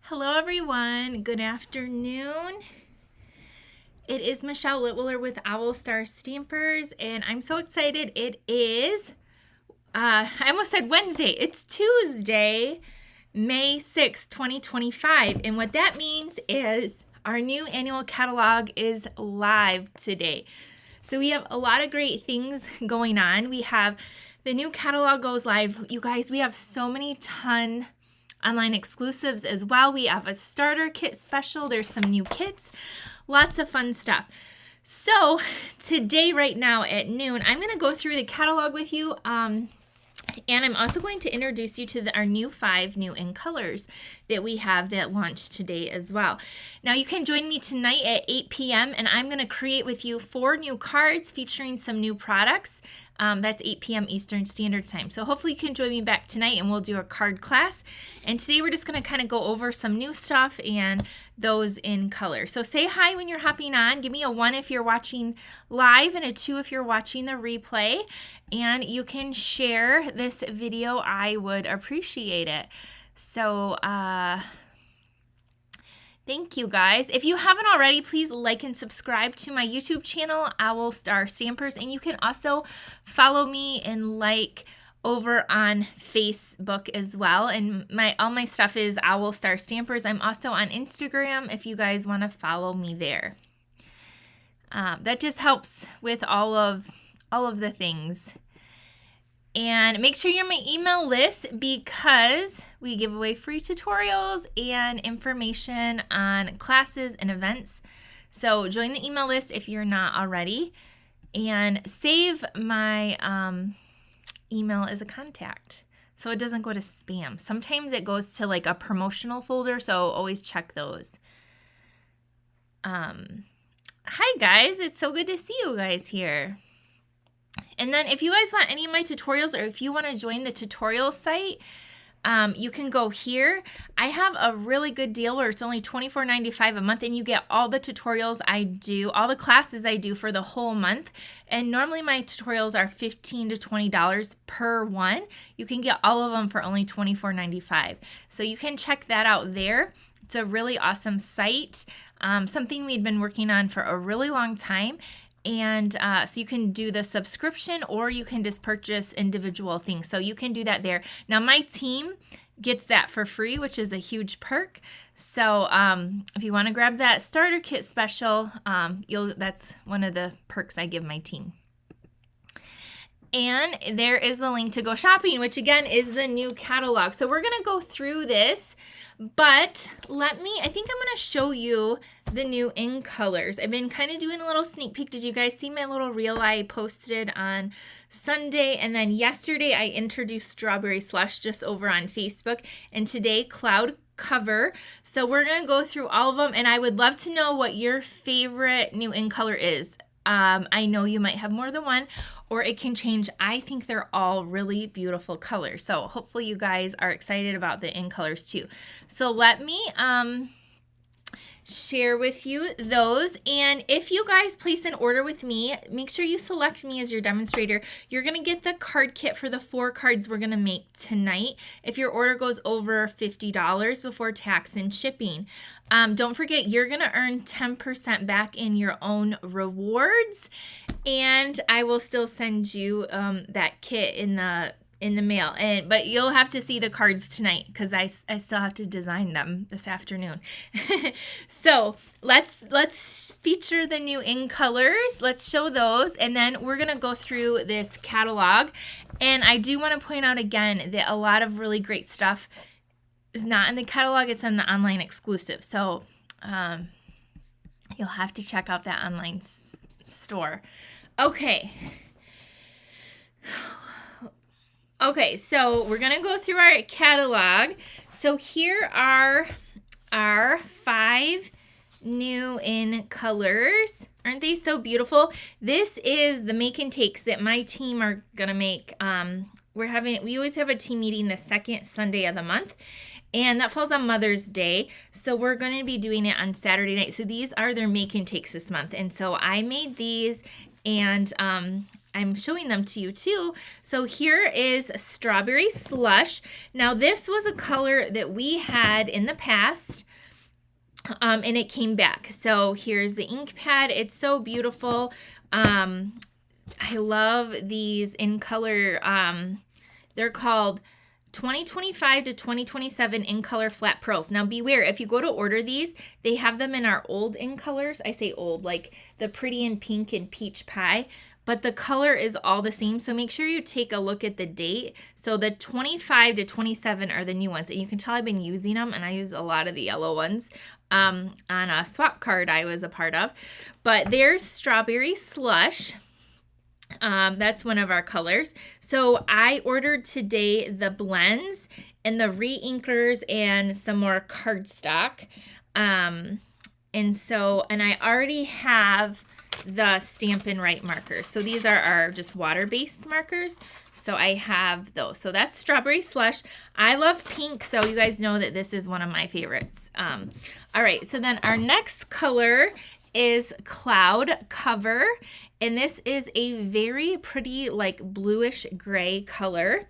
Hello everyone, good afternoon. It is Michelle Litwiller with Owl Star Stampers and I'm so excited. It is, I almost said Wednesday, it's Tuesday, May 6th, 2025. And what that means is our new annual catalog is live today. So we have a lot of great things going on. We have the new catalog goes live. You guys, we have so many online exclusives as well. We have a starter kit special. There's some new kits, lots of fun stuff. So today, right now at noon, I'm going to go through the catalog with you. And I'm also going to introduce you to our new 5 new in colors that we have that launched today as well. Now you can join me tonight at 8 p.m. and I'm going to create with you 4 new cards featuring some new products. That's 8 p.m. Eastern Standard Time. So hopefully you can join me back tonight and we'll do a card class. And today we're just going to kind of go over some new stuff and those in color. So say hi when you're hopping on. Give me a 1 if you're watching live and a 2 if you're watching the replay. And you can share this video. I would appreciate it. So, thank you guys. If you haven't already, please like and subscribe to my YouTube channel, Owl Star Stampers. And you can also follow me and like over on Facebook as well. And all my stuff is Owl Star Stampers. I'm also on Instagram if you guys want to follow me there. That just helps with all of the things. And make sure you're on my email list because we give away free tutorials and information on classes and events. So join the email list if you're not already. And save my email as a contact so it doesn't go to spam. Sometimes it goes to like a promotional folder, so always check those. Hi guys, it's so good to see you guys here. And then if you guys want any of my tutorials or if you want to join the tutorial site, you can go here. I have a really good deal where it's only $24.95 a month and you get all the tutorials I do, all the classes I do for the whole month. And normally my tutorials are $15 to $20 per one. You can get all of them for only $24.95. So you can check that out there. It's a really awesome site, something we'd been working on for a really long time. And so you can do the subscription or you can just purchase individual things. So you can do that there. Now my team gets that for free, which is a huge perk. So if you want to grab that starter kit special, that's one of the perks I give my team. And there is the link to go shopping, which again is the new catalog. So we're going to go through this, but I think I'm going to show you the new in colors. I've been kind of doing a little sneak peek. Did you guys see my little reel I posted on Sunday? And then yesterday I introduced Strawberry Slush just over on Facebook. And today Cloud Cover. So we're going to go through all of them. And I would love to know what your favorite new in color is. I know you might have more than one, or it can change. I think they're all really beautiful colors. So hopefully you guys are excited about the in colors too. So let me share with you those. And if you guys place an order with me, make sure you select me as your demonstrator. You're going to get the card kit for the 4 cards we're going to make tonight if your order goes over $50 before tax and shipping. Don't forget, you're going to earn 10% back in your own rewards, and I will still send you that kit in the mail. But you'll have to see the cards tonight because I still have to design them this afternoon. So let's feature the new in colors. Let's show those, and then we're gonna go through this catalog. And I do want to point out again that a lot of really great stuff is not in the catalog, it's in the online exclusive. So you'll have to check out that online store. Okay, so we're going to go through our catalog. So here are our 5 new in colors. Aren't they so beautiful? This is the make and takes that my team are going to make. We always have a team meeting the second Sunday of the month, and that falls on Mother's Day. So we're going to be doing it on Saturday night. So these are their make and takes this month. And so I made these, and I'm showing them to you too. So here is Strawberry Slush. Now this was a color that we had in the past. And it came back. So here's the ink pad. It's so beautiful. I love these in color. They're called 2025 to 2027 in color flat pearls. Now beware, if you go to order these, they have them in our old in colors. I say old, like the pretty and pink and peach pie, but the color is all the same. So make sure you take a look at the date. So the 25 to 27 are the new ones, and you can tell I've been using them, and I use a lot of the yellow ones on a swap card I was a part of. But there's Strawberry Slush. That's one of our colors. So I ordered today the blends and the re-inkers and some more cardstock. And I already have the Stampin' Up markers. So these are our just water-based markers. So I have those. So that's Strawberry Slush. I love pink, so you guys know that this is one of my favorites. All right, so then our next color is Cloud Cover. And this is a very pretty, like bluish gray color.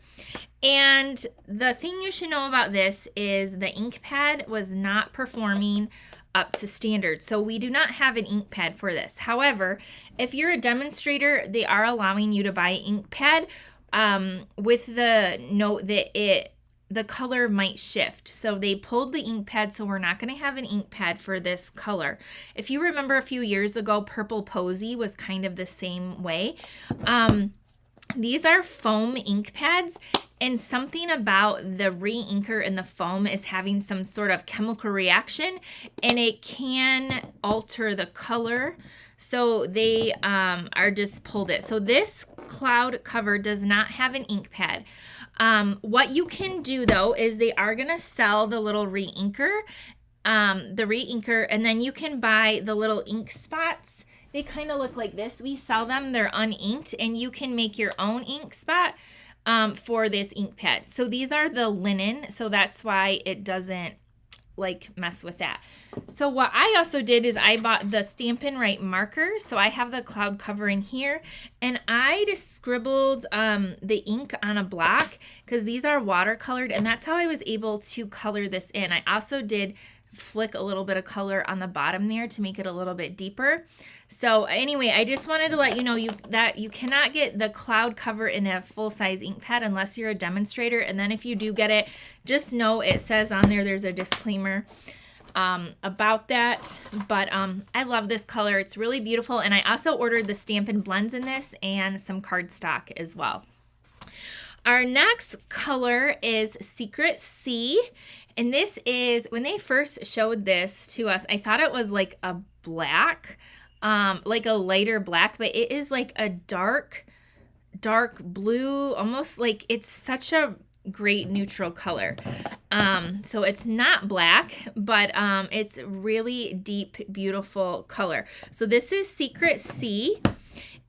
And the thing you should know about this is the ink pad was not performing up to standard. So we do not have an ink pad for this. However, if you're a demonstrator, they are allowing you to buy an ink pad with the note that the color might shift. So they pulled the ink pad, so we're not going to have an ink pad for this color. If you remember a few years ago, Purple Posy was kind of the same way. These are foam ink pads, and something about the re-inker and the foam is having some sort of chemical reaction, and it can alter the color. So they are just pulled it. So this Cloud Cover does not have an ink pad. What you can do though is they are going to sell the little re-inker, and then you can buy the little ink spots. They kind of look like this. We sell them. They're uninked, and you can make your own ink spot for this ink pad. So these are the linen, so that's why it doesn't like mess with that. So what I also did is I bought the Stampin' Up markers. So I have the Cloud Cover in here, and I just scribbled the ink on a block because these are watercolored, and that's how I was able to color this in. I also did flick a little bit of color on the bottom there to make it a little bit deeper. So anyway, I just wanted to let you know that you cannot get the Cloud Cover in a full-size ink pad unless you're a demonstrator. And then if you do get it, just know it says on there's a disclaimer about that. But I love this color. It's really beautiful. And I also ordered the Stampin' Blends in this and some cardstock as well. Our next color is Secret Sea. And this is, when they first showed this to us, I thought it was like a black, like a lighter black, but it is like a dark blue, almost like it's such a great neutral color. So it's not black, but it's really deep, beautiful color. So this is Secret Sea.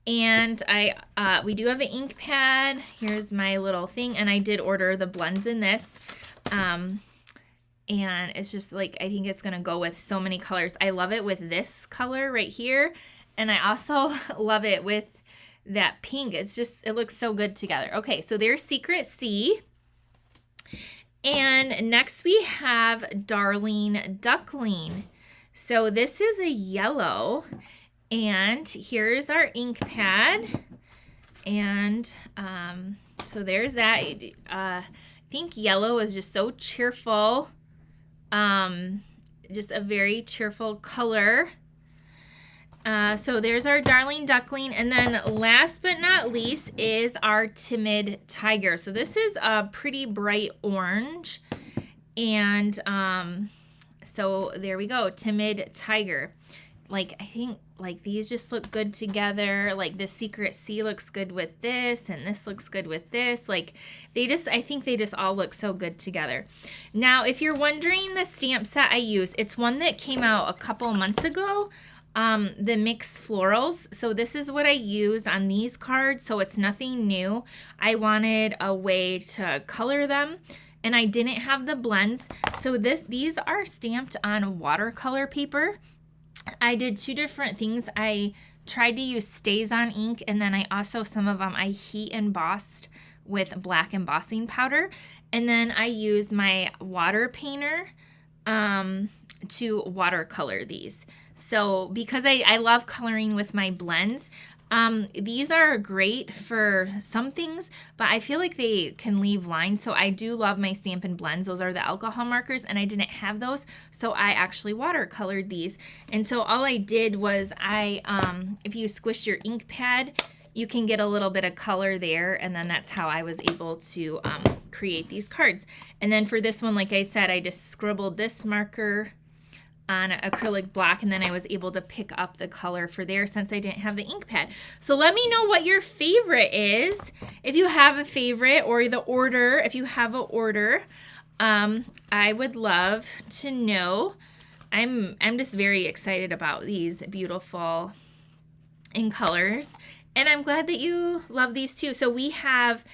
And we do have an ink pad. Here's my little thing. And I did order the blends in this. And it's just like, I think it's going to go with so many colors. I love it with this color right here. And I also love it with that pink. It's just, it looks so good together. Okay, so there's Secret Sea. And next we have Darling Duckling. So this is a yellow. And here's our ink pad. And so there's that. I think yellow is just so cheerful. Just a very cheerful color. So there's our Darling Duckling. And then last but not least is our Timid Tiger. So this is a pretty bright orange. And so there we go, Timid Tiger. Like, I think like these just look good together. Like the Secret Sea looks good with this, and this looks good with this. Like I think they just all look so good together. Now, if you're wondering the stamp set I use, it's one that came out a couple months ago, the Mix Florals. So this is what I use on these cards. So it's nothing new. I wanted a way to color them, and I didn't have the blends. So these are stamped on watercolor paper. I did two different things. I tried to use Stays On ink, and then I also, some of them I heat embossed with black embossing powder. And then I use my water painter to watercolor these. So because I love coloring with my blends, these are great for some things, but I feel like they can leave lines. So I do love my Stampin' Blends. Those are the alcohol markers, and I didn't have those, so I actually watercolored these. And so all I did was if you squish your ink pad, you can get a little bit of color there, and then that's how I was able to create these cards. And then for this one, like I said, I just scribbled this marker on acrylic block, and then I was able to pick up the color for there since I didn't have the ink pad. So let me know what your favorite is, if you have a favorite, or the order, if you have an order. I would love to know. I'm just very excited about these beautiful in colors, and I'm glad that you love these too. So we have,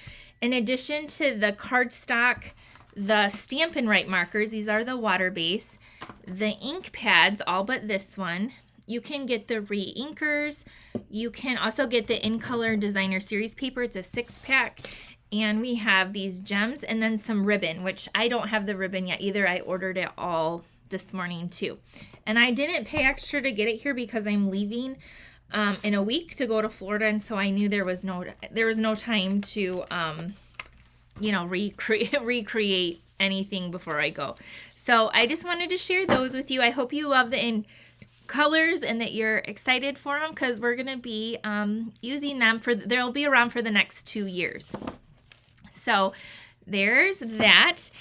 in addition to the cardstock, the Stampin' Right markers, these are the water base, the ink pads, all but this one. You can get the re-inkers. You can also get the In Color Designer Series paper. It's a 6-pack. And we have these gems and then some ribbon, which I don't have the ribbon yet either. I ordered it all this morning too. And I didn't pay extra to get it here because I'm leaving in a week to go to Florida, and so I knew there was no time to recreate anything before I go. So I just wanted to share those with you. I hope you love the in colors and that you're excited for them, because we're going to be using them they'll be around for the next 2 years. So there's that.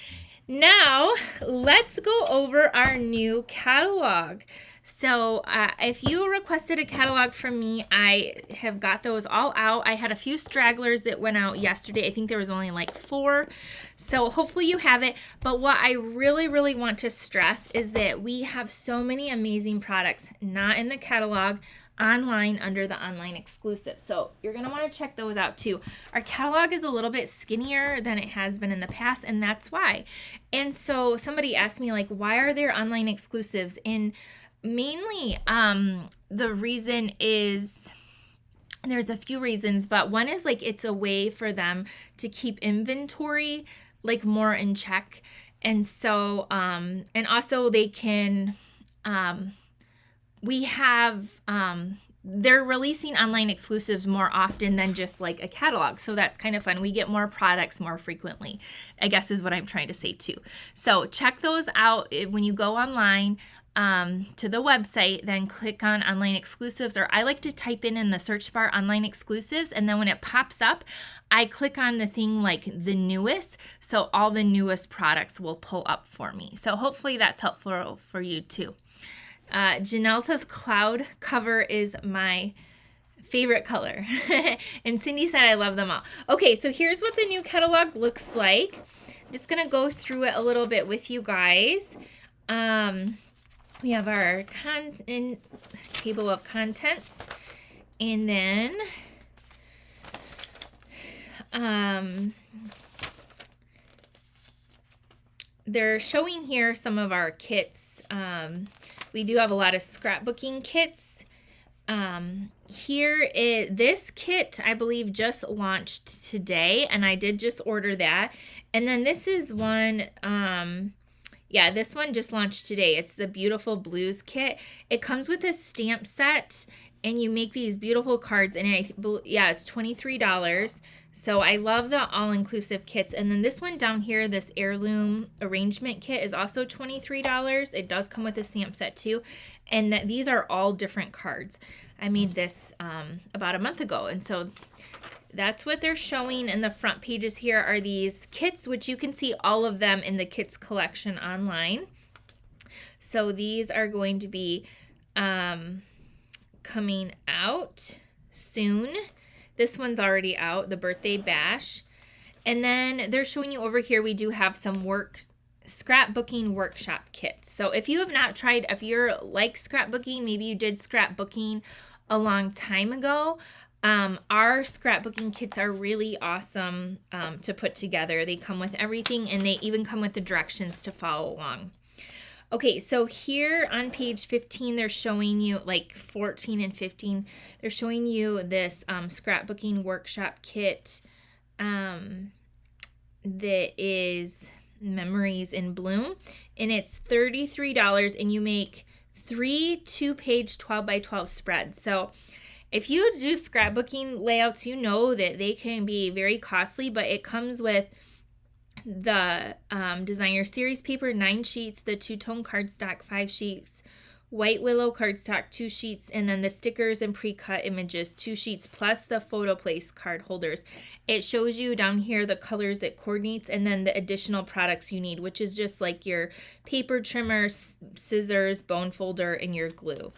Now let's go over our new catalog. So if you requested a catalog from me, I have got those all out. I had a few stragglers that went out yesterday. I think there was only like 4. So hopefully you have it. But what I really, really want to stress is that we have so many amazing products not in the catalog, online under the online exclusive. So you're going to want to check those out too. Our catalog is a little bit skinnier than it has been in the past, and that's why. And so somebody asked me, like, why are there online exclusives? And mainly the reason is, there's a few reasons, but one is like it's a way for them to keep inventory like more in check. And so and also they can they're releasing online exclusives more often than just like a catalog. So that's kind of fun. We get more products more frequently, I guess is what I'm trying to say too. So check those out when you go online to the website, then click on online exclusives, or I like to type in the search bar online exclusives, and then when it pops up, I click on the thing like the newest, so all the newest products will pull up for me. So hopefully that's helpful for you too. Janelle says cloud cover is my favorite color. And Cindy said I love them all. Okay, so here's what the new catalog looks like. I'm just gonna go through it a little bit with you guys. We have our table of contents, and then they're showing here some of our kits. We do have a lot of scrapbooking kits. This kit, I believe, just launched today, and I did just order that. And then this is one, this one just launched today. It's the Beautiful Blues kit. It comes with a stamp set, and you make these beautiful cards, and it's $23. So I love the all-inclusive kits. And then this one down here, this heirloom arrangement kit, is also $23. It does come with a stamp set too. And these are all different cards. I made this about a month ago. And so that's what they're showing in the front pages here are these kits, which you can see all of them in the kits collection online. So these are going to be coming out soon. This one's already out, the Birthday Bash. And then they're showing you over here, we do have some scrapbooking workshop kits. So if you have not tried, if you're like scrapbooking, maybe you did scrapbooking a long time ago, our scrapbooking kits are really awesome to put together. They come with everything, and they even come with the directions to follow along. Okay, so here on page 15, they're showing you, like 14 and 15, they're showing you this scrapbooking workshop kit that is Memories in Bloom, and it's $33, and you make 3 2-page 12 by 12 spreads. So if you do scrapbooking layouts, you know that they can be very costly, but it comes with the Designer Series paper, 9 sheets, the two-tone cardstock, 5 sheets, White Willow cardstock, 2 sheets, and then the stickers and pre-cut images, 2 sheets, plus the photo place card holders. It shows you down here the colors it coordinates, and then the additional products you need, which is just like your paper trimmer, scissors, bone folder, and your glue.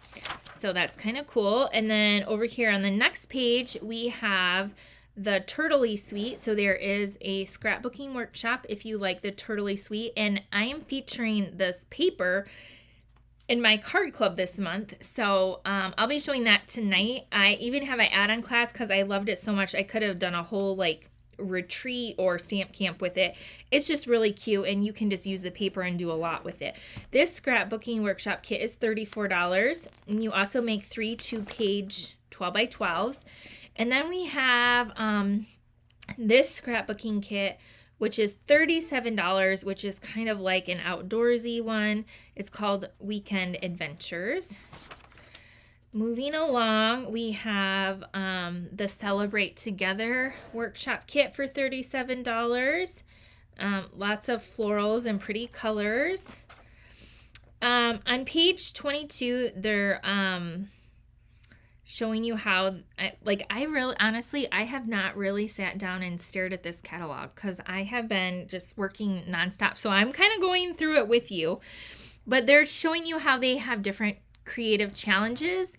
So that's kind of cool. And then over here on the next page, we have the Turtley Suite. So there is a scrapbooking workshop if you like the Turtley Suite, and I am featuring this paper in my card club this month, so I'll be showing that tonight. I even have an add-on class because I loved it so much. I could have done a whole like retreat or stamp camp with it. It's just really cute, and you can just use the paper and do a lot with it. This scrapbooking workshop kit is $34, and you also make 3 2-page 12 by 12s. And then we have this scrapbooking kit, which is $37, which is kind of like an outdoorsy one. It's called Weekend Adventures. Moving along, we have the Celebrate Together workshop kit for $37. Lots of florals and pretty colors. On page 22, they're showing you how, I have not really sat down and stared at this catalog because I have been just working nonstop. So I'm kind of going through it with you, but they're showing you how they have different creative challenges.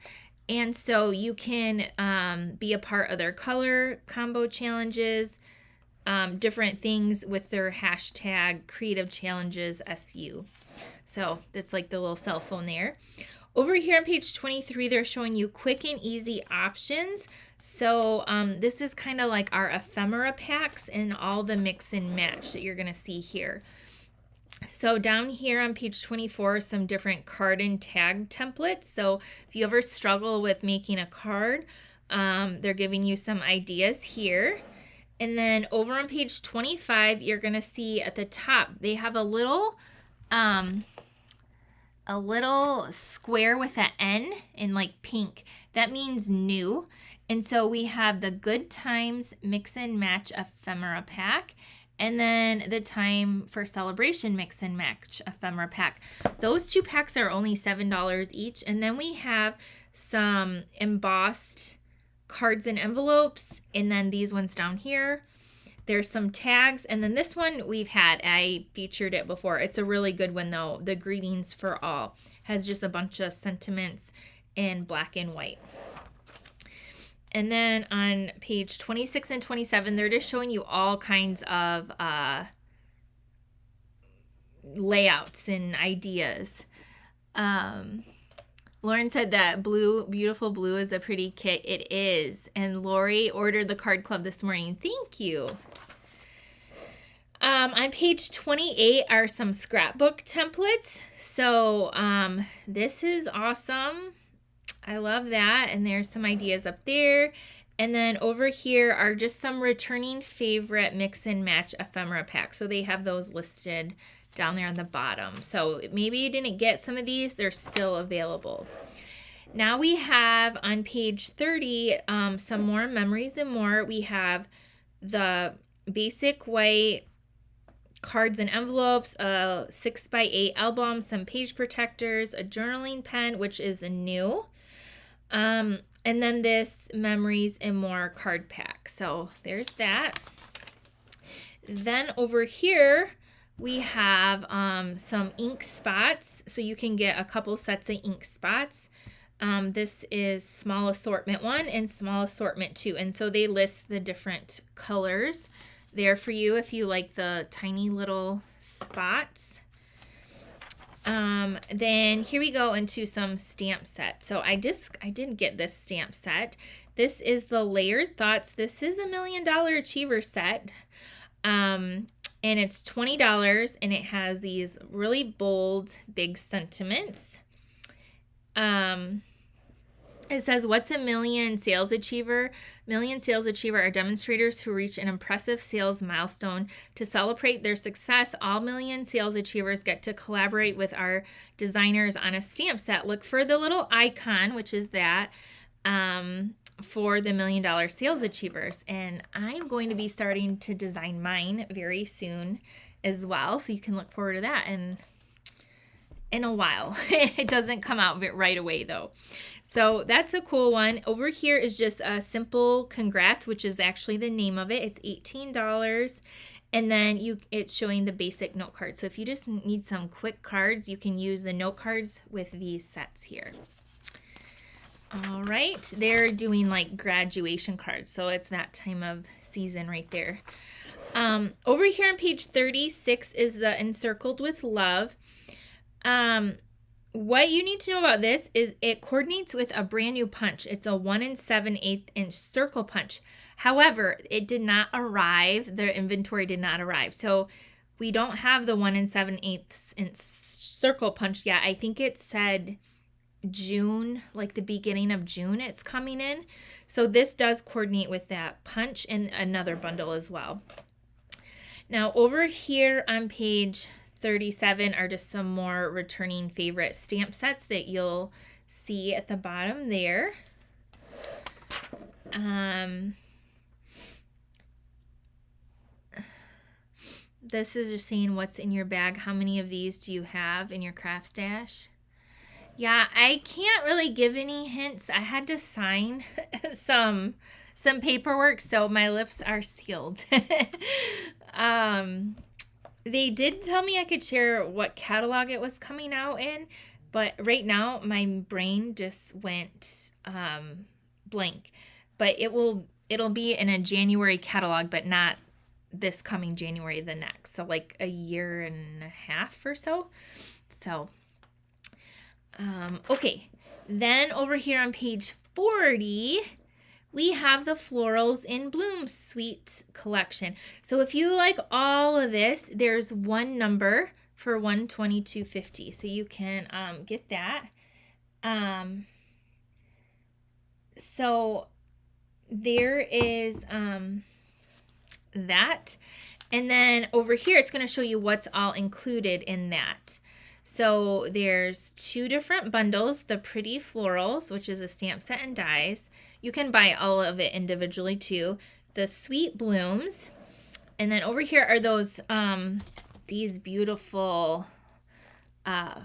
And so you can be a part of their color combo challenges, different things with their hashtag creative challenges SU. So that's like the little cell phone there. Over here on page 23, they're showing you quick and easy options. So this is kind of like our ephemera packs and all the mix and match that you're going to see here. So down here on page 24, some different card and tag templates. So if you ever struggle with making a card, they're giving you some ideas here. And then over on page 25, you're going to see at the top, they have a little square with an N in like pink. That means new. And so we have the Good Times Mix and Match Ephemera Pack, and then the Time for Celebration Mix and Match Ephemera Pack. Those 2 packs are only $7 each. And then we have some embossed cards and envelopes, and then these ones down here. There's some tags, and then this one I featured it before. It's a really good one though. The Greetings for All has just a bunch of sentiments in black and white. And then on page 26 and 27, they're just showing you all kinds of layouts and ideas. Lauren said that beautiful blue is a pretty kit. It is. And Lori ordered the card club this morning. Thank you. On page 28 are some scrapbook templates. So this is awesome. I love that. And there's some ideas up there. And then over here are just some returning favorite mix and match ephemera packs. So they have those listed down there on the bottom. So maybe you didn't get some of these. They're still available. Now we have on page 30 some more Memories and More. We have the basic white cards and envelopes, a 6x8 album, some page protectors, a journaling pen, which is new, and then this Memories and More card pack. So there's that. Then over here we have some ink spots, so you can get a couple sets of ink spots. This is small assortment 1 and small assortment 2, and so they list the different colors there for you if you like the tiny little spots. Then here we go into some stamp sets. So I did get this stamp set. This is the Layered Thoughts. This is $1 Million Achiever set. and it's $20, and it has these really bold, big sentiments. It says, what's a million sales achiever? Million sales achiever are demonstrators who reach an impressive sales milestone. To celebrate their success, all million sales achievers get to collaborate with our designers on a stamp set. Look for the little icon, which is that, for the $1 million sales achievers. And I'm going to be starting to design mine very soon as well. So you can look forward to that in a while. It doesn't come out right away though. So that's a cool one. Over here is just a simple congrats, which is actually the name of it. It's $18. And then it's showing the basic note card. So if you just need some quick cards, you can use the note cards with these sets here. All right, they're doing like graduation cards. So it's that time of season right there. Over here on page 36 is the Encircled with Love. What you need to know about this is it coordinates with a brand new punch. It's a 1 7/8 inch circle punch. However, it did not arrive. The inventory did not arrive. So we don't have the 1 7/8 inch circle punch yet. I think it said June, like the beginning of June, it's coming in. So this does coordinate with that punch and another bundle as well. Now over here on page 37 are just some more returning favorite stamp sets that you'll see at the bottom there. This is just saying what's in your bag. How many of these do you have in your craft stash? Yeah, I can't really give any hints. I had to sign some paperwork, so my lips are sealed. They did tell me I could share what catalog it was coming out in, but right now my brain just went blank. But it'll be in a January catalog, but not this coming January, the next. So like a year and a half or so. So, okay. Then over here on page 40, we have the Florals in Bloom Suite collection. So if you like all of this, there's one number for $122.50. So you can get that. So there is that. And then over here, it's going to show you what's all included in that. So there's 2 different bundles, the Pretty Florals, which is a stamp set and dies. You can buy all of it individually too. The Sweet Blooms. And then over here are those, these beautiful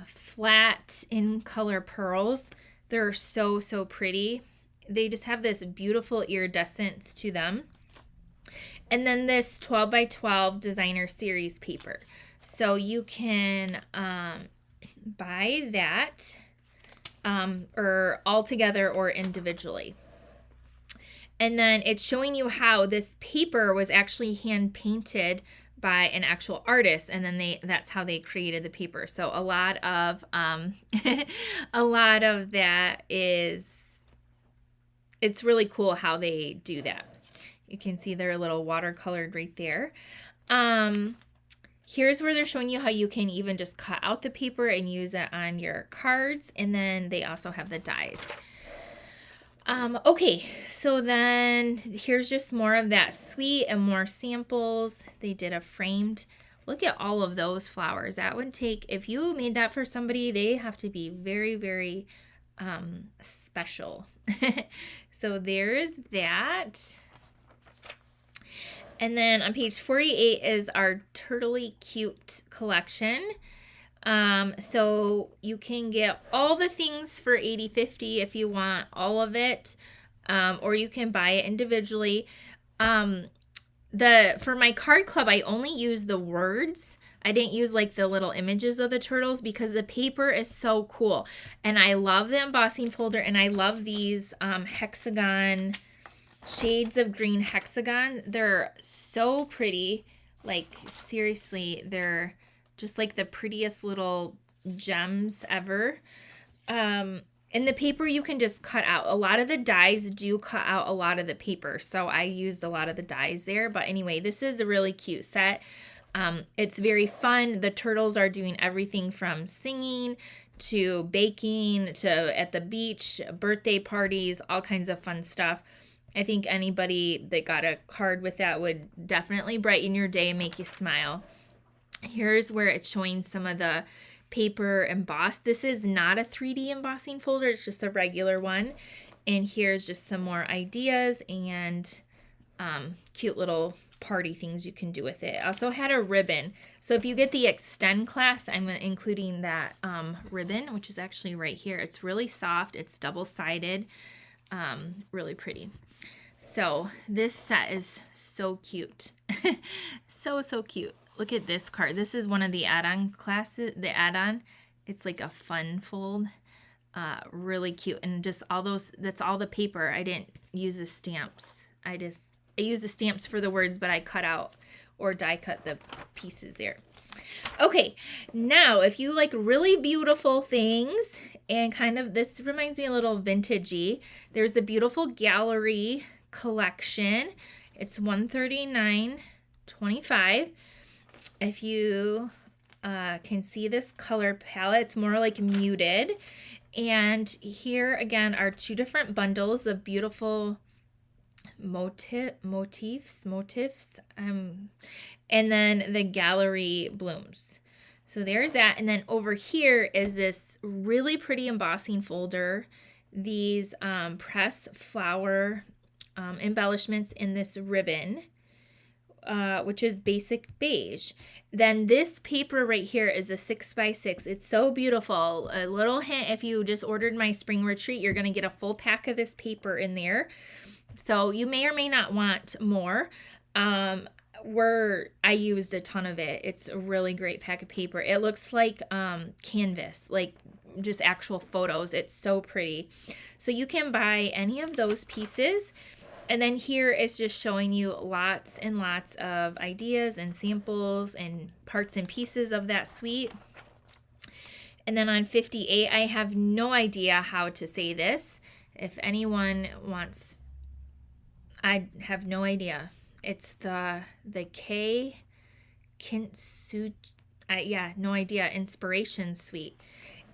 flat in color pearls. They're so, so pretty. They just have this beautiful iridescence to them. And then this 12 by 12 designer series paper. So you can buy that or all together or individually. And then it's showing you how this paper was actually hand painted by an actual artist, and then that's how they created the paper. So a lot of that is, it's really cool how they do that. You can see they're a little watercolored right there. Here's where they're showing you how you can even just cut out the paper and use it on your cards. And then they also have the dies. Okay, so then here's just more of that suite and more samples. They did a framed. Look at all of those flowers. That would take, if you made that for somebody, they have to be very, very special. So there's that. And then on page 48 is our Turtley Cute collection. So you can get all the things for $80.50 if you want all of it, or you can buy it individually. For my card club, I only use the words. I didn't use like the little images of the turtles because the paper is so cool. And I love the embossing folder, and I love these hexagon shades of green hexagon. They're so pretty. Like seriously, they're just like the prettiest little gems ever. And the paper you can just cut out. A lot of the dies do cut out a lot of the paper, so I used a lot of the dies there. But anyway, this is a really cute set. It's very fun. The turtles are doing everything from singing to baking to at the beach, birthday parties, all kinds of fun stuff. I think anybody that got a card with that would definitely brighten your day and make you smile. Here's where it's showing some of the paper embossed. This is not a 3D embossing folder, it's just a regular one. And here's just some more ideas and cute little party things you can do with it. I also had a ribbon. So if you get the Extend class, I'm including that ribbon, which is actually right here. It's really soft. It's double-sided. Really pretty. So this set is so cute. So cute. Look at this card. This is one of the add-on classes. The add-on. It's like a fun fold. Really cute. And just all those, that's all the paper. I didn't use the stamps. I used the stamps for the words, but I cut out or die cut the pieces there. Okay, now if you like really beautiful things and kind of, this reminds me a little vintagey, there's a beautiful gallery collection. It's $139.25. If you can see this color palette, it's more like muted. And here again are two different bundles of beautiful motifs, and then the gallery blooms. So there's that. And then over here is this really pretty embossing folder, these press flower embellishments in this ribbon, which is basic beige. Then this paper right here is a 6x6. It's so beautiful. A little hint, if you just ordered my spring retreat, you're going to get a full pack of this paper in there. So you may or may not want more. I used a ton of it. It's a really great pack of paper. It looks like canvas, like just actual photos. It's so pretty. So you can buy any of those pieces. And then here is just showing you lots and lots of ideas and samples and parts and pieces of that suite. And then on 58, I have no idea how to say this. If anyone wants, I have no idea. It's the Kintsugi, yeah, no idea, Inspiration Suite.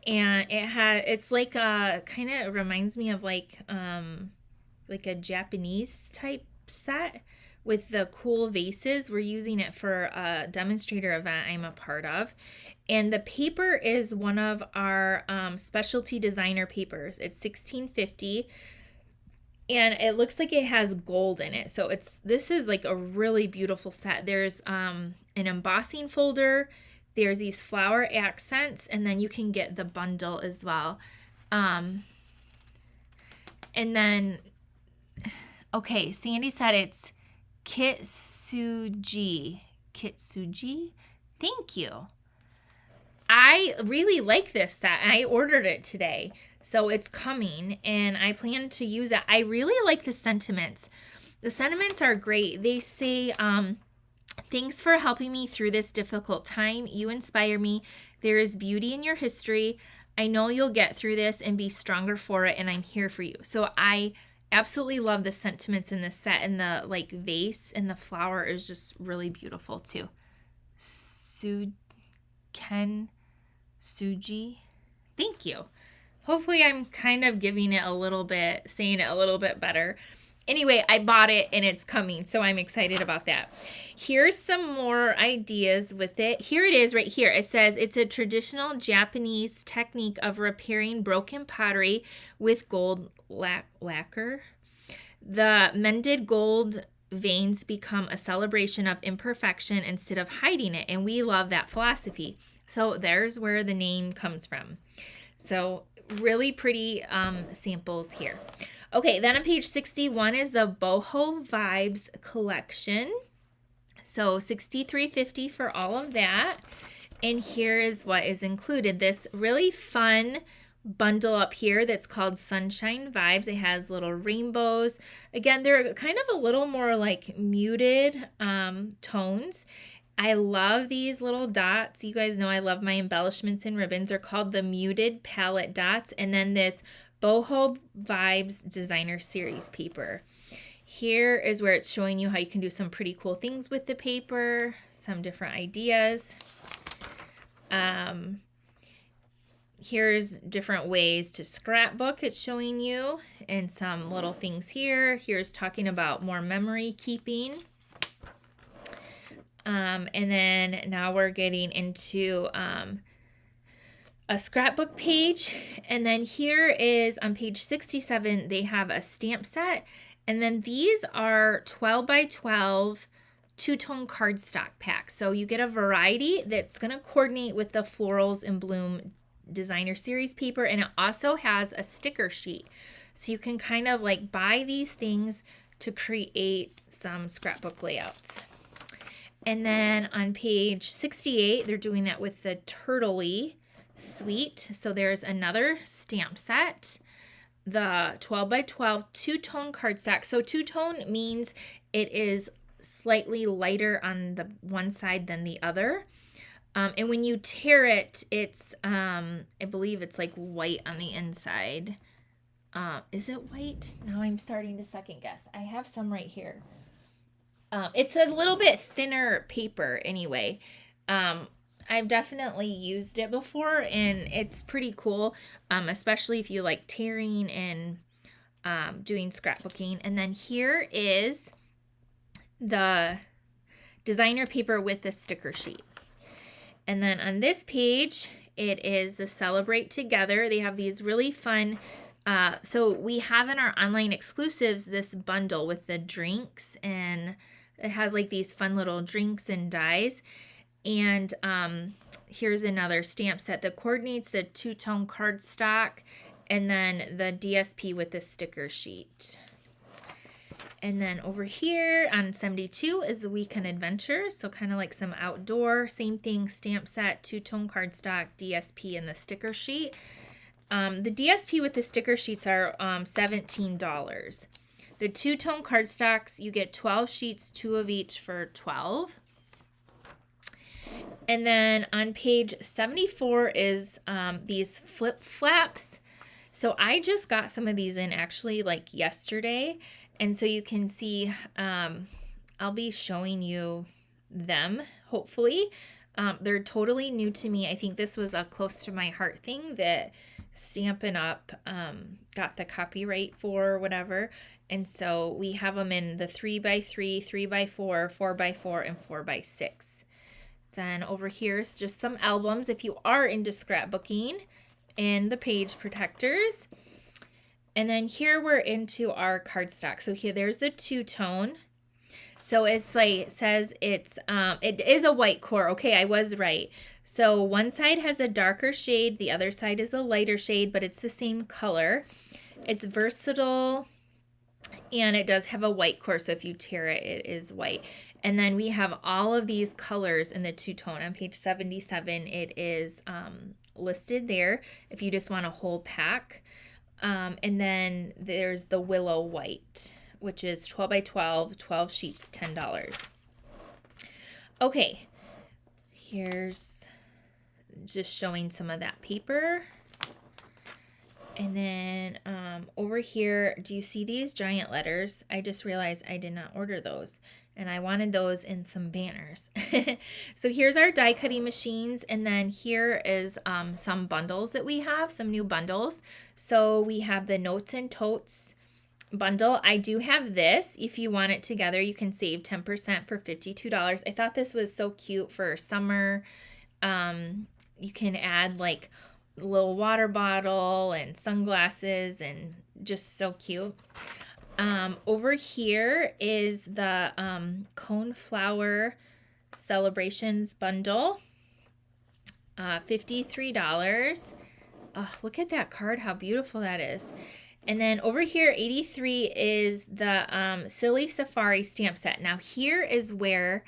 And it's like kind of reminds me of like a Japanese type set with the cool vases. We're using it for a demonstrator event I'm a part of. And the paper is one of our specialty designer papers. It's $16.50. And it looks like it has gold in it. So this is like a really beautiful set. There's an embossing folder. There's these flower accents. And then you can get the bundle as well. And then, okay, Sandy said it's Kitsugi. Kitsugi? Thank you. I really like this set. I ordered it today. So it's coming and I plan to use it. I really like the sentiments. The sentiments are great. They say, thanks for helping me through this difficult time. You inspire me. There is beauty in your history. I know you'll get through this and be stronger for it, and I'm here for you. So I absolutely love the sentiments in this set, and the like vase and the flower is just really beautiful too. Suji. Thank you. Hopefully I'm kind of saying it a little bit better. Anyway, I bought it and it's coming, so I'm excited about that. Here's some more ideas with it. Here it is right here. It says it's a traditional Japanese technique of repairing broken pottery with gold lacquer. The mended gold veins become a celebration of imperfection instead of hiding it, and we love that philosophy. So there's where the name comes from. So really pretty samples here. Okay, then on page 61 is the Boho Vibes collection. So $63.50 for all of that. And here is what is included. This really fun bundle up here that's called Sunshine Vibes. It has little rainbows. Again, they're kind of a little more like muted tones. I love these little dots. You guys know I love my embellishments and ribbons. They're called the Muted Palette Dots. And then this Boho Vibes Designer Series paper. Here is where it's showing you how you can do some pretty cool things with the paper. some different ideas. Here's different ways to scrapbook, it's showing you, and some little things here. Here's talking about more memory keeping. And then now we're getting into a scrapbook page. And then here is on page 67, they have a stamp set. And then these are 12 by 12 two-tone cardstock packs. So you get a variety that's going to coordinate with the Florals in Bloom Designer Series paper. And it also has a sticker sheet. So you can kind of like buy these things to create some scrapbook layouts. And then on page 68, they're doing that with the Turtley Suite. So there's another stamp set, the 12 by 12 two-tone cardstock. So two-tone means it is slightly lighter on the one side than the other. And when you tear it, it's, I believe it's like white on the inside. Is it white? Now I'm starting to second guess. I have some right here. It's a little bit thinner paper anyway. I've definitely used it before and it's pretty cool, especially if you like tearing and doing scrapbooking. And then here is the designer paper with the sticker sheet. And then on this page, it is the Celebrate Together. They have these really fun, so we have in our online exclusives this bundle with the drinks, and it has like these fun little drinks and dies. And here's another stamp set that coordinates the two-tone cardstock and then the DSP with the sticker sheet. And then over here on 72 is the Weekend Adventures. So kind of like some outdoor, same thing, stamp set, two-tone cardstock, DSP, and the sticker sheet. The DSP with the sticker sheets are $17. The two-tone cardstocks, you get 12 sheets, 2 of each for $12. And then on page 74 is these flip flaps. So I just got some of these in actually like yesterday. And so you can see, I'll be showing you them, hopefully. They're totally new to me. I think this was a close to my heart thing that Stampin' Up got the copyright for or whatever. And so we have them in the 3x3, 3x4, 4x4, and 4x6. Then over here is just some albums if you are into scrapbooking and the page protectors. And then here we're into our cardstock. So here, there's the two-tone. So it's like, it says it's, it is a white core. Okay, I was right. So one side has a darker shade, the other side is a lighter shade, but it's the same color. It's versatile, and it does have a white core. So if you tear it, it is white. And then we have all of these colors in the two-tone. On page 77, it is listed there if you just want a whole pack. And then there's the Willow White, which is 12 by 12, 12 sheets, $10. Okay, here's just showing some of that paper. And then over here, do you see these giant letters? I just realized I did not order those, and I wanted those in some banners. So here's our die cutting machines, and then here is some bundles that we have, some new bundles. So we have the Notes and Totes bundle. I do have this. If you want it together, you can save 10% for $52. I thought this was so cute for summer. You can add like a little water bottle and sunglasses, and just so cute. Over here is the Coneflower Celebrations bundle, $53. Oh, look at that card, how beautiful that is. And then over here, 83 is the Silly Safari stamp set. Now here is where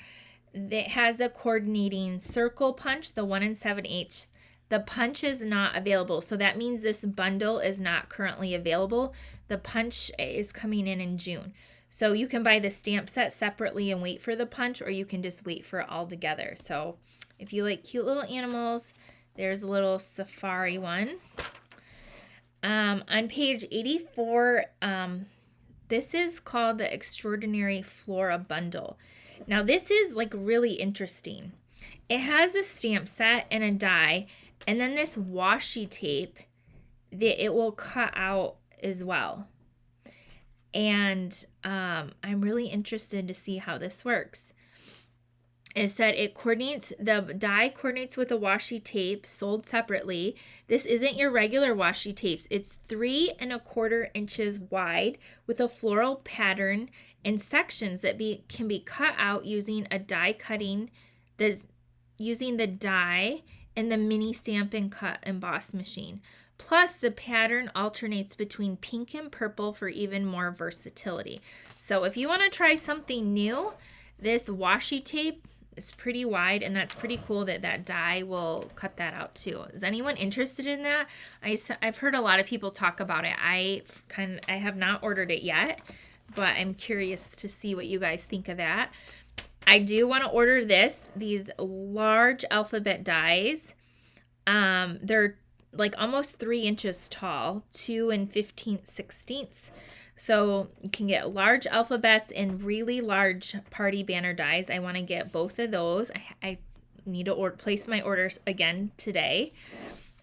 it has a coordinating circle punch, the 1 7/8. The punch is not available, so that means this bundle is not currently available. The punch is coming in June. So you can buy the stamp set separately and wait for the punch, or you can just wait for it all together. So if you like cute little animals, there's a little safari one. On page 84, this is called the Extraordinary Flora Bundle. Now this is like really interesting. It has a stamp set and a die, and then this washi tape that it will cut out as well. And I'm really interested to see how this works. It said the die coordinates with a washi tape sold separately. This isn't your regular washi tapes. It's 3¼ inches wide with a floral pattern and sections that can be cut out using a die cutting, using the die and the mini Stampin' Cut emboss machine. Plus, the pattern alternates between pink and purple for even more versatility. So if you want to try something new, this washi tape is pretty wide, and that's pretty cool that that die will cut that out too. Is anyone interested in that? I've heard a lot of people talk about it. I have not ordered it yet, but I'm curious to see what you guys think of that. I do want to order these large alphabet dies. They're like almost 3 inches tall, 2 15/16. So you can get large alphabets and really large party banner dies. I want to get both of those. I need to place my orders again today.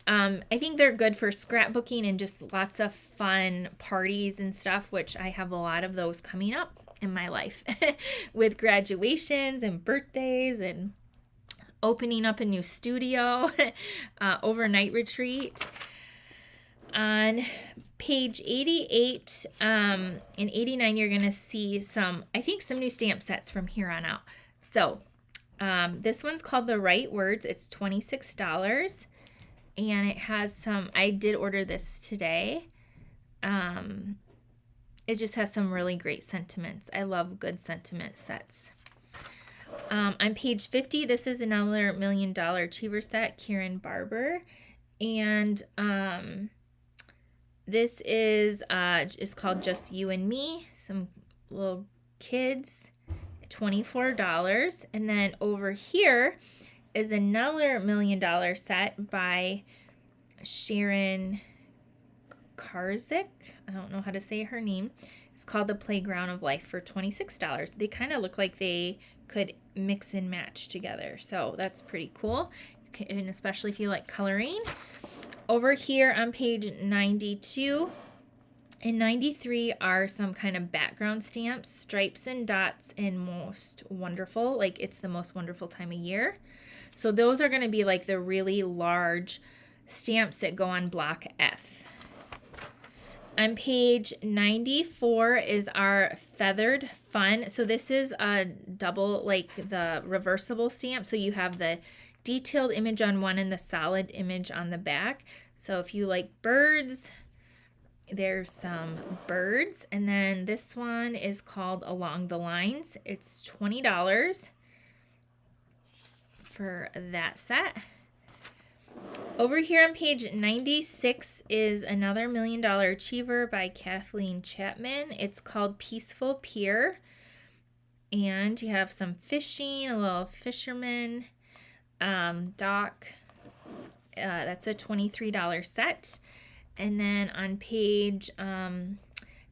I think they're good for scrapbooking and just lots of fun parties and stuff, which I have a lot of those coming up in my life with graduations and birthdays and opening up a new studio, overnight retreat. On page 88 and 89, you're going to see some new stamp sets from here on out. So this one's called The Right Words. It's $26. And it has I did order this today. It just has some really great sentiments. I love good sentiment sets. On page 50, this is another $1 Million Achiever set, Karen Barber. And this is called Just You and Me, some little kids, $24. And then over here is another $1 Million set by Sharon Karzik. I don't know how to say her name. It's called The Playground of Life for $26. They kind of look like they could mix and match together. So that's pretty cool. And especially if you like coloring. Over here on page 92 and 93 are some kind of background stamps, stripes and dots, and most wonderful. Like it's the most wonderful time of year. So those are going to be like the really large stamps that go on block F. On page 94 is our Feathered Fun. So this is a double, like the reversible stamp. So you have the detailed image on one and the solid image on the back. So if you like birds, there's some birds. And then this one is called Along the Lines. It's $20 for that set. Over here on page 96 is another $1 Million Achiever by Kathleen Chapman. It's called Peaceful Pier. And you have some fishing, a little fisherman dock. That's a $23 set. And then on page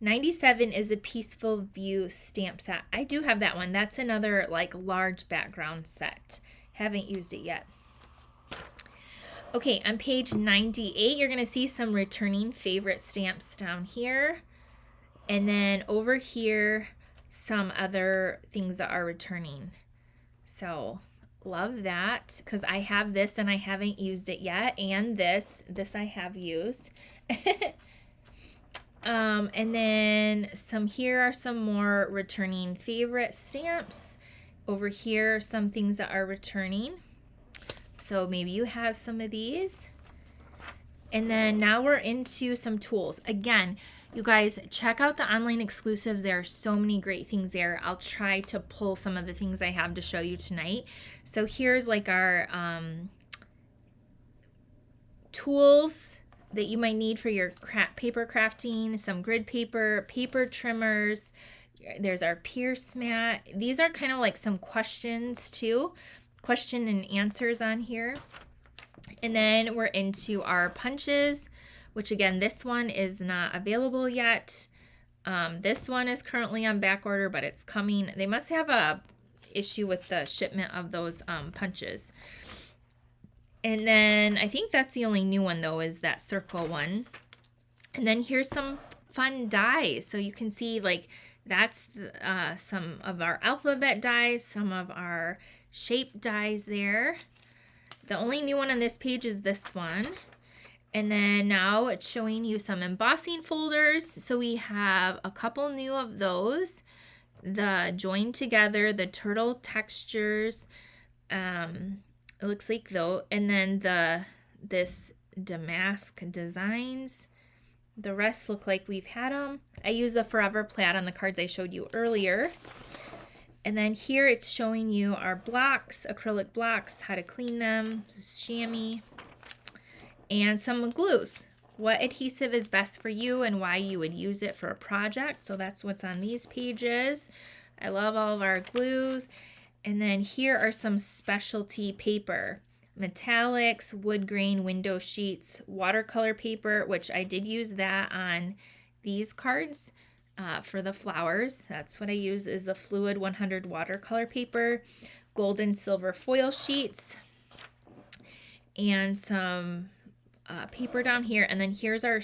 97 is a Peaceful View stamp set. I do have that one. That's another like large background set. Haven't used it yet. Okay, on page 98, you're going to see some returning favorite stamps down here. And then over here, some other things that are returning. So, love that because I have this and I haven't used it yet. And this I have used. And then here are some more returning favorite stamps. Over here, some things that are returning. So maybe you have some of these. And then now we're into some tools. Again, you guys, check out the online exclusives. There are so many great things there. I'll try to pull some of the things I have to show you tonight. So here's like our tools that you might need for your paper crafting, some grid paper, paper trimmers. There's our Pierce mat. These are kind of like some questions too. Question and answers on here. And then we're into our punches, which again, this one is not available yet. This one is currently on back order, but it's coming. They must have issue with the shipment of those punches. And then I think that's the only new one though, is that circle one. And then here's some fun dies. So you can see like that's some of our alphabet dies, some of our shape dies there. The only new one on this page is this one. And then now it's showing you some embossing folders. So we have a couple new of those. The joined together, the turtle textures. It looks like though. And then this damask designs. The rest look like we've had them. I use the Forever Plaid on the cards I showed you earlier. And then here it's showing you our blocks, acrylic blocks, how to clean them, chamois, and some glues. What adhesive is best for you and why you would use it for a project. So that's what's on these pages. I love all of our glues. And then here are some specialty paper. Metallics, wood grain, window sheets, watercolor paper, which I did use that on these cards for the flowers. That's what I use, is the Fluid 100 watercolor paper, gold and silver foil sheets, and some paper down here. And then here's our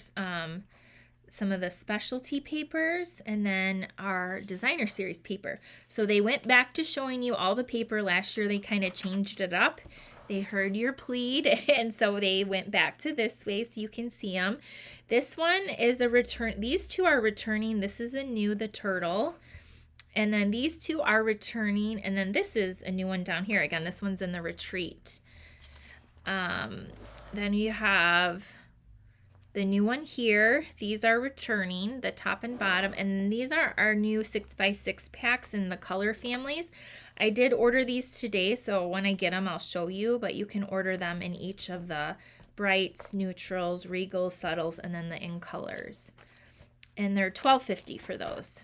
some of the specialty papers, and then our designer series paper. So they went back to showing you all the paper. Last year they kind of changed it up. They heard your plead, and so they went back to this way so you can see them. This one is a return. These two are returning. This is a new, the turtle. And then these two are returning. And then this is a new one down here. Again, this one's in the retreat. Then you have the new one here. These are returning, the top and bottom. And these are our new 6x6 packs in the color families. I did order these today, so when I get them, I'll show you, but you can order them in each of the brights, neutrals, regals, subtles, and then the in colors. And they're $12.50 for those.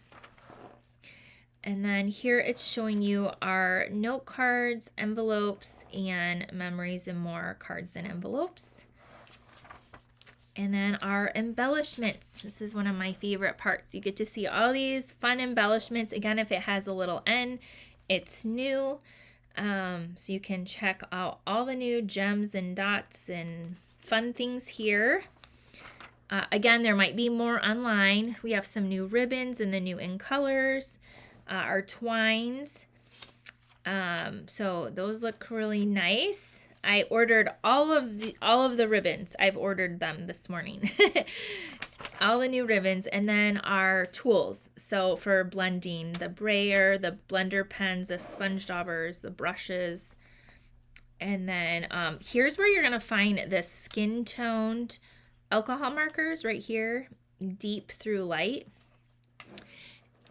And then here it's showing you our note cards, envelopes, and memories and more cards and envelopes. And then our embellishments. This is one of my favorite parts. You get to see all these fun embellishments. Again, if it has a little N, it's new. So you can check out all the new gems and dots and fun things here. Again, there might be more online. We have some new ribbons and the new in colors. Our twines. So those look really nice. I ordered all of the ribbons. I've ordered them this morning. All the new ribbons, and then our tools. So for blending, the brayer, the blender pens, the sponge daubers, the brushes. And then here's where you're gonna find the skin toned alcohol markers right here, deep through light.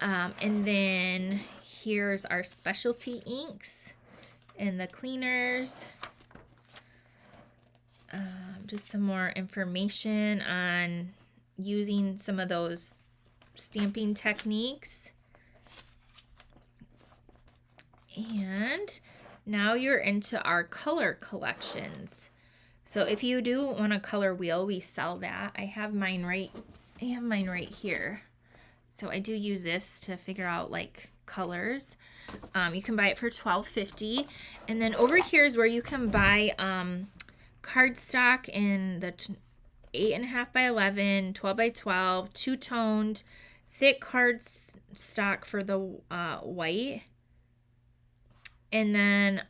And then here's our specialty inks and the cleaners. Just some more information on using some of those stamping techniques. And now you're into our color collections. So if you do want a color wheel, we sell that. I have mine right here. So I do use this to figure out like colors. You can buy it for $12.50. And then over here is where you can buy cardstock in the 8.5 by 11, 12 by 12, two-toned, thick cardstock for the white. And then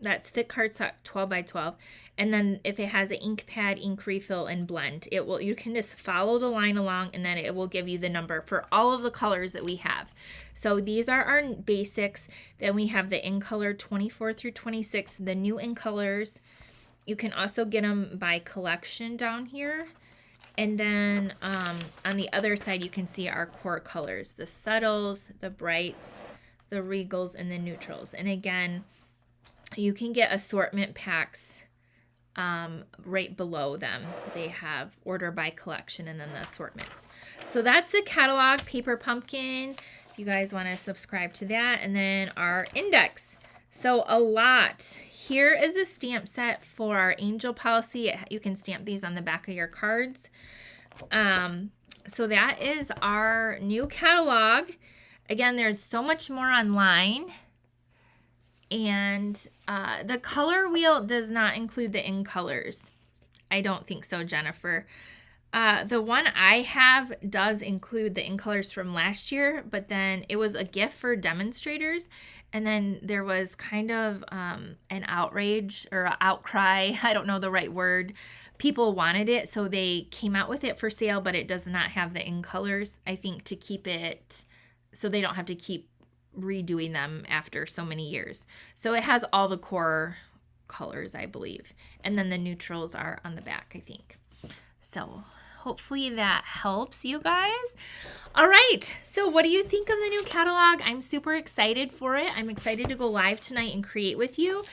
that's thick cardstock 12 by 12. And then if it has an ink pad, ink refill, and blend, you can just follow the line along, and then it will give you the number for all of the colors that we have. So these are our basics. Then we have the in color 24 through 26, the new in colors. You can also get them by collection down here. And then on the other side, you can see our core colors, the subtles, the brights, the regals, and the neutrals. And again, you can get assortment packs right below them. They have order by collection and then the assortments. So that's the catalog, Paper Pumpkin. You guys want to subscribe to that. And then our index. So a lot. Here is a stamp set for our angel policy. You can stamp these on the back of your cards. So that is our new catalog. Again, there's so much more online. And the color wheel does not include the in colors. I don't think so, Jennifer. The one I have does include the in colors from last year, but then it was a gift for demonstrators. And then there was kind of an outrage or an outcry. I don't know the right word. People wanted it, so they came out with it for sale, but it does not have the in colors, I think, to keep it so they don't have to keep redoing them after so many years. So it has all the core colors, I believe. And then the neutrals are on the back, I think. So hopefully that helps you guys. All right, so what do you think of the new catalog? I'm super excited for it. I'm excited to go live tonight and create with you.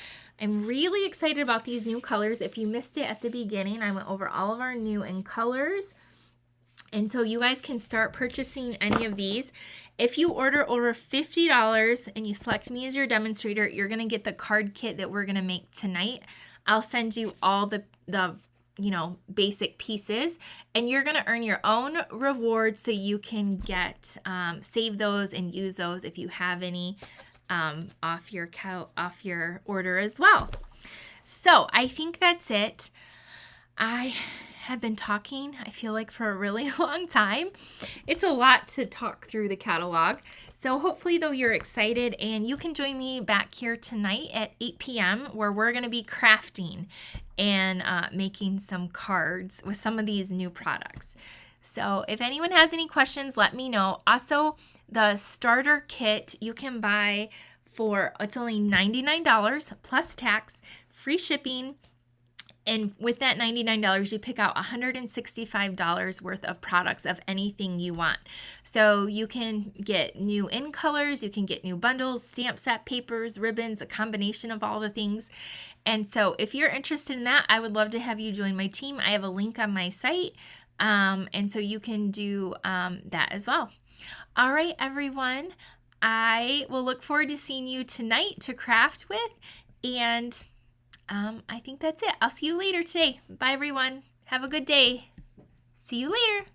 I'm really excited about these new colors. If you missed it at the beginning, I went over all of our new in colors. And so you guys can start purchasing any of these. If you order over $50 and you select me as your demonstrator, you're going to get the card kit that we're going to make tonight. I'll send you all the basic pieces, and you're going to earn your own rewards so you can get save those and use those if you have any off your order as well. So I think that's it. I have been talking, I feel like, for a really long time. It's a lot to talk through the catalog. So hopefully, though, you're excited, and you can join me back here tonight at 8 p.m. where we're going to be crafting and making some cards with some of these new products. So if anyone has any questions, let me know. Also, the starter kit you can buy for, it's only $99 plus tax, free shipping. And with that $99, you pick out $165 worth of products of anything you want. So you can get new in colors, you can get new bundles, stamp set, papers, ribbons, a combination of all the things. And so if you're interested in that, I would love to have you join my team. I have a link on my site. And so you can do that as well. All right, everyone. I will look forward to seeing you tonight to craft with. And I think that's it. I'll see you later today. Bye, everyone. Have a good day. See you later.